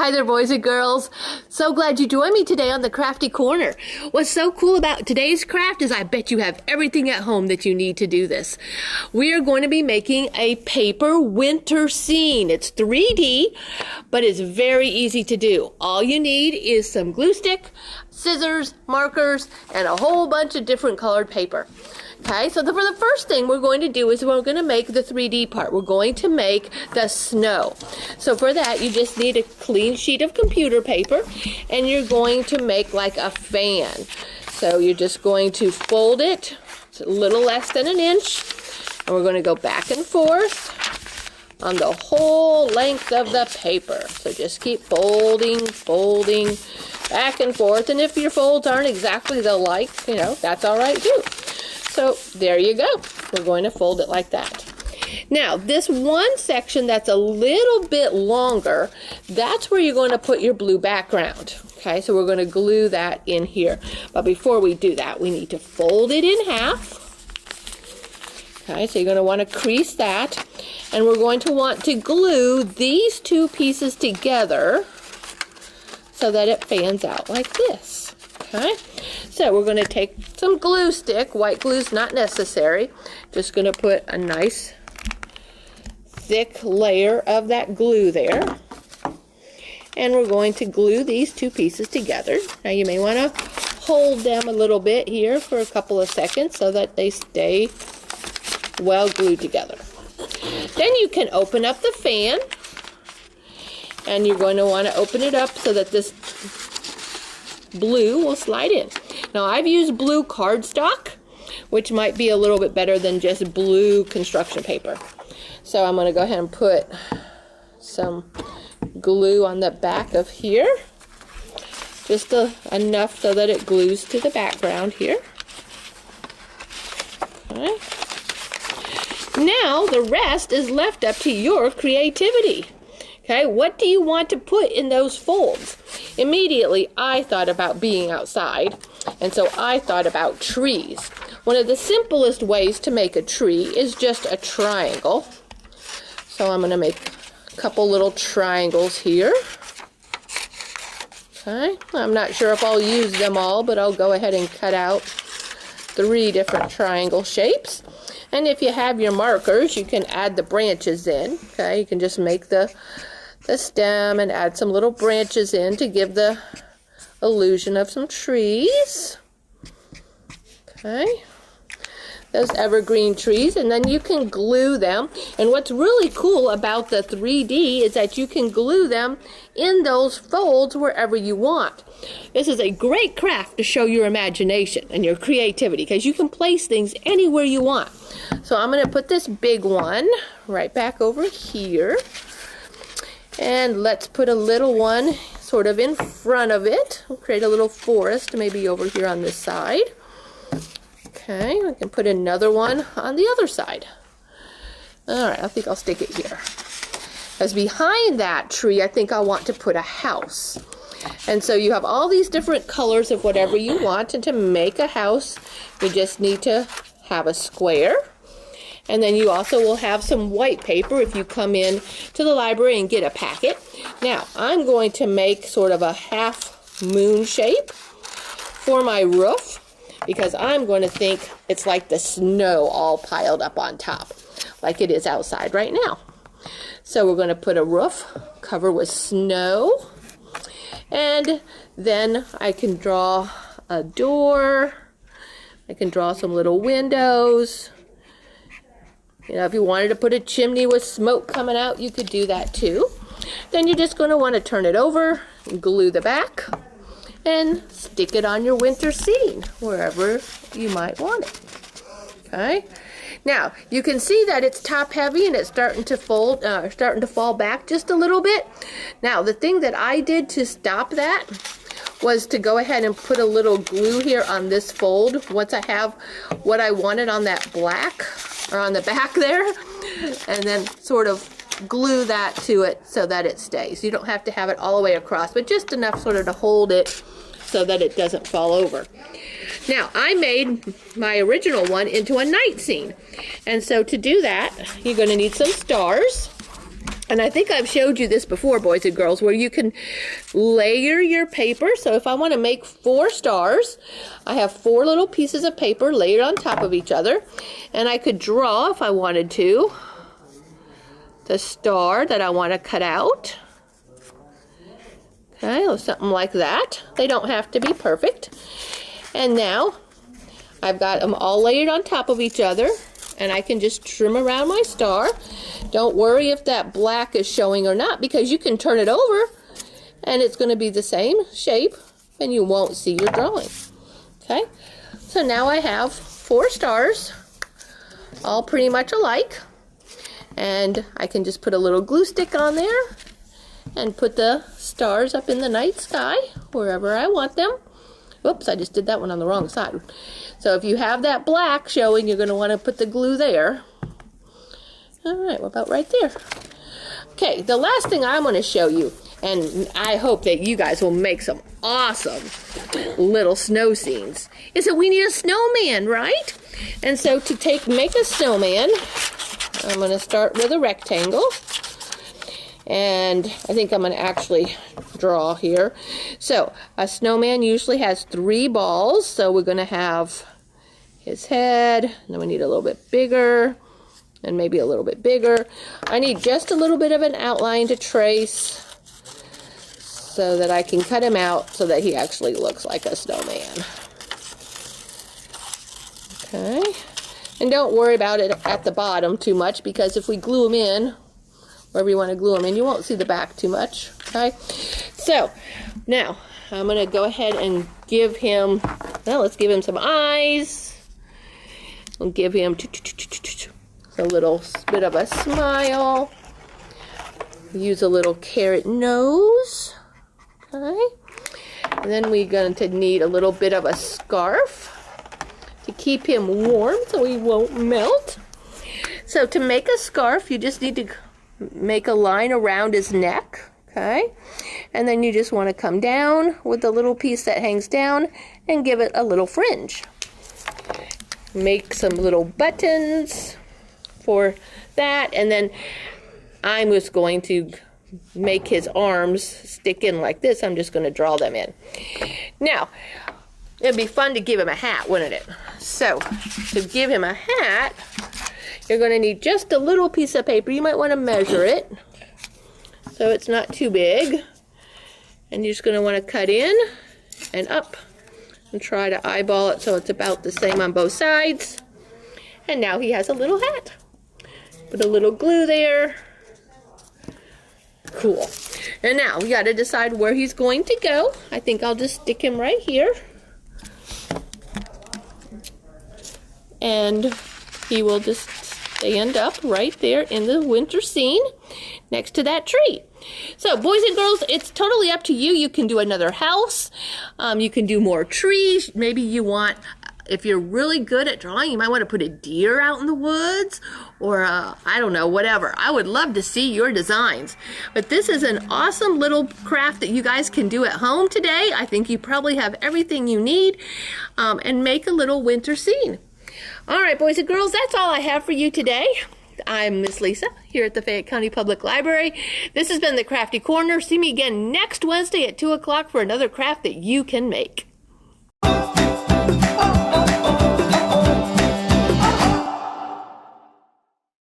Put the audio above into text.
Hi there, boys and girls. So glad you joined me today on the Crafty Corner. What's so cool about today's craft is I bet you have everything at home that you need to do this. We are going to be making a paper winter scene. It's 3D, but it's very easy to do. All you need is some glue stick, scissors, markers, and a whole bunch of different colored paper. Okay, so for the first thing we're going to do is we're going to make the 3D part. We're going to make the snow. So for that, you just need a clean sheet of computer paper, and you're going to make like a fan. So you're just going to fold it. It's a little less than an inch, and we're going to go back and forth on the whole length of the paper. So just keep folding, folding, back and forth. And if your folds aren't exactly alike, that's all right too. So there you go. We're going to fold it like that. Now, this one section that's a little bit longer, that's where you're going to put your blue background. Okay, so we're going to glue that in here. But before we do that, we need to fold it in half. Okay, so you're going to want to crease that. And we're going to want to glue these two pieces together so that it fans out like this. Okay, so we're going to take some glue stick. White glue is not necessary. Just going to put a nice thick layer of that glue there. And we're going to glue these two pieces together. Now you may want to hold them a little bit here for a couple of seconds so that they stay well glued together. Then you can open up the fan. And you're going to want to open it up so that this blue will slide in. Now I've used blue cardstock, which might be a little bit better than just blue construction paper. So I'm going to go ahead and put some glue on the back of here, just enough so that it glues to the background here. Okay. Now the rest is left up to your creativity. Okay, what do you want to put in those folds? Immediately, I thought about being outside, and so I thought about trees. One of the simplest ways to make a tree is just a triangle. So I'm going to make a couple little triangles here. Okay, I'm not sure if I'll use them all, but I'll go ahead and cut out 3 different triangle shapes. And if you have your markers, you can add the branches in. Okay, you can just make the stem and add some little branches in to give the illusion of some trees. Okay, those evergreen trees, and then you can glue them. And what's really cool about the 3D is that you can glue them in those folds wherever you want. This is a great craft to show your imagination and your creativity because you can place things anywhere you want. So I'm going to put this big one right back over here. And let's put a little one sort of in front of it. We'll create a little forest maybe over here on this side. Okay, we can put another one on the other side. Alright, I think I'll stick it here. Because behind that tree, I think I want to put a house. And so you have all these different colors of whatever you want. And to make a house, you just need to have a square. And then you also will have some white paper if you come in to the library and get a packet. Now, I'm going to make sort of a half moon shape for my roof because I'm going to think it's like the snow all piled up on top, like it is outside right now. So we're going to put a roof covered with snow. And then I can draw a door. I can draw some little windows. If you wanted to put a chimney with smoke coming out, you could do that too. Then you're just going to want to turn it over, glue the back, and stick it on your winter scene, wherever you might want it. Okay? Now, you can see that it's top heavy and it's starting to fall back just a little bit. Now, the thing that I did to stop that was to go ahead and put a little glue here on this fold once I have what I wanted on that black, or on the back there, and then sort of glue that to it so that it stays. You don't have to have it all the way across, but just enough sort of to hold it so that it doesn't fall over. Now, I made my original one into a night scene, and so to do that, you're going to need some stars. And I think I've showed you this before, boys and girls, where you can layer your paper. So if I want to make 4 stars, I have 4 little pieces of paper layered on top of each other. And I could draw, if I wanted to, the star that I want to cut out. Okay, or something like that. They don't have to be perfect. And now I've got them all layered on top of each other. And I can just trim around my star. Don't worry if that black is showing or not, because you can turn it over and it's going to be the same shape and you won't see your drawing. Okay, so now I have 4 stars, all pretty much alike, and I can just put a little glue stick on there and put the stars up in the night sky wherever I want them. Oops, I just did that one on the wrong side. So if you have that black showing, you're going to want to put the glue there. All right, what about right there? Okay, the last thing I'm going to show you, and I hope that you guys will make some awesome little snow scenes, is that we need a snowman, right? And so to make a snowman, I'm going to start with a rectangle. And I think I'm going to actually draw here. So a snowman usually has 3 balls. So we're going to have his head, and then we need a little bit bigger, and maybe a little bit bigger. I need just a little bit of an outline to trace so that I can cut him out so that he actually looks like a snowman. Okay. And don't worry about it at the bottom too much, because if we glue him in, wherever you want to glue them in, you won't see the back too much. Okay, so now I'm going to go ahead and give him, well, let's give him some eyes. We'll give him a little bit of a smile. Use a little carrot nose. Okay, and then we're going to need a little bit of a scarf to keep him warm so he won't melt. So to make a scarf, you just need to make a line around his neck, okay? And then you just want to come down with the little piece that hangs down and give it a little fringe. Make some little buttons for that, and then I'm just going to make his arms stick in like this. I'm just going to draw them in. Now, it'd be fun to give him a hat, wouldn't it? So, to give him a hat, you're going to need just a little piece of paper. You might want to measure it so it's not too big. And you're just going to want to cut in and up and try to eyeball it so it's about the same on both sides. And now he has a little hat. Put a little glue there. Cool. And now we got to decide where he's going to go. I think I'll just stick him right here. And he will just stand up right there in the winter scene next to that tree. So boys and girls, it's totally up to you. You can do another house. You can do more trees. Maybe you want, if you're really good at drawing, you might want to put a deer out in the woods, or I don't know, whatever. I would love to see your designs. But this is an awesome little craft that you guys can do at home today. I think you probably have everything you need, and make a little winter scene. All right, boys and girls, that's all I have for you today. I'm Miss Lisa here at the Fayette County Public Library. This has been the Crafty Corner. See me again next Wednesday at 2 o'clock for another craft that you can make.